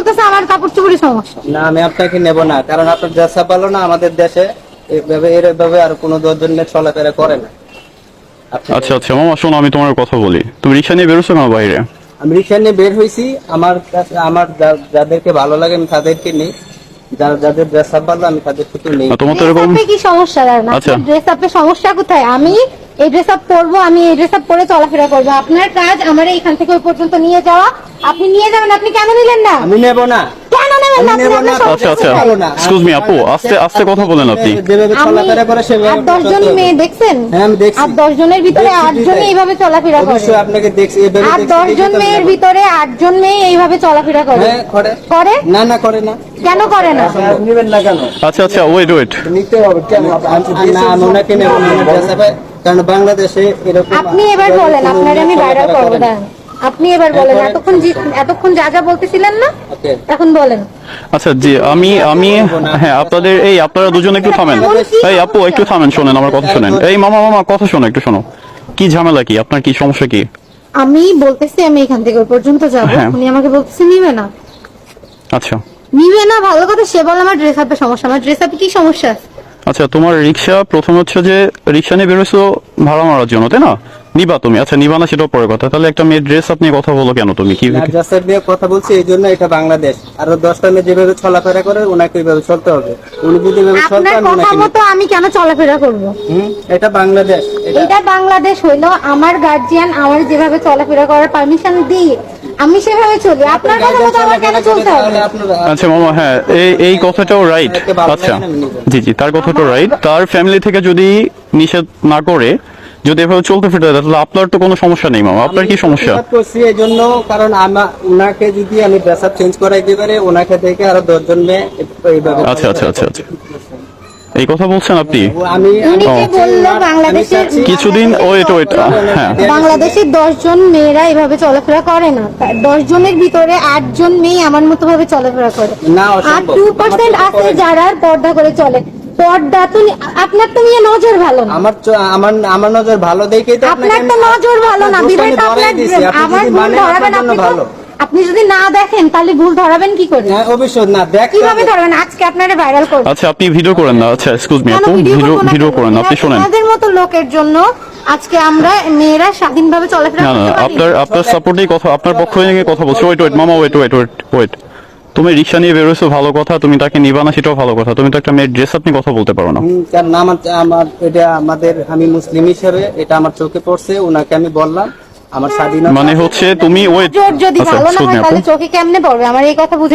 বলতেছে আমার কাপড় চোপড়ের সমস্যা। না আমি আপনাকে নেব না, কারণ আপনার ড্রেস আপ ভালো না। আমাদের দেশে এইভাবে আর কোনো 10 জন নিয়ে চলাফেরা করে না। আচ্ছা আচ্ছা মামা শোনো, আমি তোমার কথা বলি। তুমি রিক্সা নিয়ে বেরোছো না বাইরে? আমি রিক্সা নিয়ে বের হয়েছি, আমার কাছে আমার যাদেরকে ভালো লাগে আমি তাদেরকে নেই, যাদের ড্রেস আপ ভালো আমি তাদের শুধু নেই। তোমার তো এরকম কি সমস্যা? আচ্ছা ড্রেস আপের সমস্যা কোথায়? আমি এই ড্রেস আপ পরবো, আমি এই ড্রেস আপ পরে চলাফেরা করবো। আপনার কাজ আমার এইখান থেকে ওই পর্যন্ত নিয়ে যাওয়া। আপনি নিয়ে যাবেন, আপনি কেন নিলেন না? আমি নেব না। কেন নেবেন না? আচ্ছা আচ্ছা এক্সকিউজ মি আপু, আস্তে আস্তে কথা বলেন আপনি। যেভাবে চলাফেরা করে সেভাবে 10 জন মেয়ে দেখছেন? হ্যাঁ আমি দেখছি। আর 10 জনের ভিতরে 8 জনই এইভাবে চলাফেরা করে। অবশ্যই আপনাকে দেখছি এইভাবে। আর 10 জন মেয়ের ভিতরে 8 জন মেয়ে এইভাবে চলাফেরা করে। হ্যাঁ করে। করে? না করে না। কেন করে না? নেবেন না কেন? আচ্ছা আচ্ছা ওয়েট নিতে হবে কেন? না আমি ওনাকে নেব না, ড্রেস আপে, কারণ বাংলাদেশে এরকম। আপনি এবার বলেন, আপনার আমি ভাইরাল করব না। আপনি এবার বলেন, এতক্ষণ যা যা বলতেছিলেন না, এখন বলেন। আচ্ছা জি আমি হ্যাঁ আপনারা দুজন একটু থামেন। এই আপু একটু থামেন, শোনেন আমার কথা শোনেন। এই মামা কথা শোনো, একটু শোনো। কি ঝামেলা কি আপনার, কি সমস্যা কি? আমি বলতেছি আমি এখান থেকে ওই পর্যন্ত যাব, উনি আমাকে বলতেছে নিবে না। আচ্ছা নিবে না, ভালো কথা। সে বলে আমার ড্রেস আপের সমস্যা। আমার ড্রেস আপে কি সমস্যা? আচ্ছা তোমার রিক্সা প্রথম হচ্ছে যে রিক্সা নিয়ে বেরোছো ভাড়া মারার জন্য, তাই না? নিবা তুমি? আচ্ছা নিবা না সেটাও পরে কথা। তাহলে একটা মেয়ের ড্রেস আপনি কথা বলো কেন তুমি? কি ড্রেস আপ নিয়ে কথা বলছি এই জন্য, এটা বাংলাদেশ। আর 10টা মেয়ে যেভাবে চলাফেরা করে ওনাকে ওইভাবে চলতে হবে। উনি যদি এভাবে চলতে আপনার কথা মতো আমি কেন চলাফেরা করব? এটা বাংলাদেশ। এটা বাংলাদেশ হইলো আমার গার্জিয়ান আমার যেভাবে চলাফেরা করার পারমিশন দিয়ে আমি সেভাবে চলি। আপনার কথা মতো আমার কেন চলতে হবে? আচ্ছা মামা হ্যাঁ এই কথাটাও রাইট। আচ্ছা জি তার কথাটাও রাইট। তার ফ্যামিলি থেকে যদি নিষেধ না করে যদি এভাবে চলতে ফিরতে দেয় তাহলে আপনার তো কোনো সমস্যা নেই মামা। আপনার কি সমস্যা? করছি এই জন্য, কারণ ওনাকে যদি আমি ড্রেস আপ চেঞ্জ করাইতে পারি, ওনাকে থেকে আরো 10 জন মেয়ে এইভাবে। আচ্ছা এই কথা বলছেন আপনি? উনি যে বললো বাংলাদেশের কিছুদিন ওয়েট হ্যাঁ বাংলাদেশের 10 জন মেয়েরা এভাবে চলাফেরা করে না। 10 জনের ভিতরে 8 জন মেয়ে আমার মতো ভাবে চলাফেরা করে। আর 2% আছে যারা পর্দা করে চলে। পর্দা তো আপনার তো নিয়ে নজর ভালো না। আমার নজর ভালো দেখেই তো আপনার তো নজর ভালো না, বিধায় তো আপনার আমার ভুল ধরাবেন। আপনি যদি না দেখেন তাহলে ভুল ধরাবেন কি করে? হ্যাঁ অবশ্যই না দেখ কিভাবে ধরবেন? আজকে আপনারে ভাইরাল করব। আচ্ছা আপনি ভিডিও করেন না? আচ্ছা এক্সকিউজ মি আপু, ভিডিও করেন। আপনি শুনেন, আমাদের মতো লোকের জন্য আজকে আমরা মেয়েরা স্বাধীনভাবে চলাফেরা করতে পারি। আপনার সাপোর্টেই কথা, আপনার পক্ষ থেকে কথা বলছি। ওয়েট মামা ওয়েট তুমি রিক্সা নিয়ে বেরোছো ভালো কথা, তুমি তাকে নিবা না সেটাও ভালো কথা। তুমি তো একটা মেয়ের ড্রেস আপনি কথা বলতে পারো না। কারণ আমার এটা আমি মুসলিম হিসেবে এটা আমার চোখে পড়ছে, ওনাকে আমি বললাম আমার স্বাধীনতা মানে হচ্ছে তুমি ওয়েট যদি ভালো না হয় তাহলে চোখে কেমনে পড়বে? আমার এই কথা বুঝে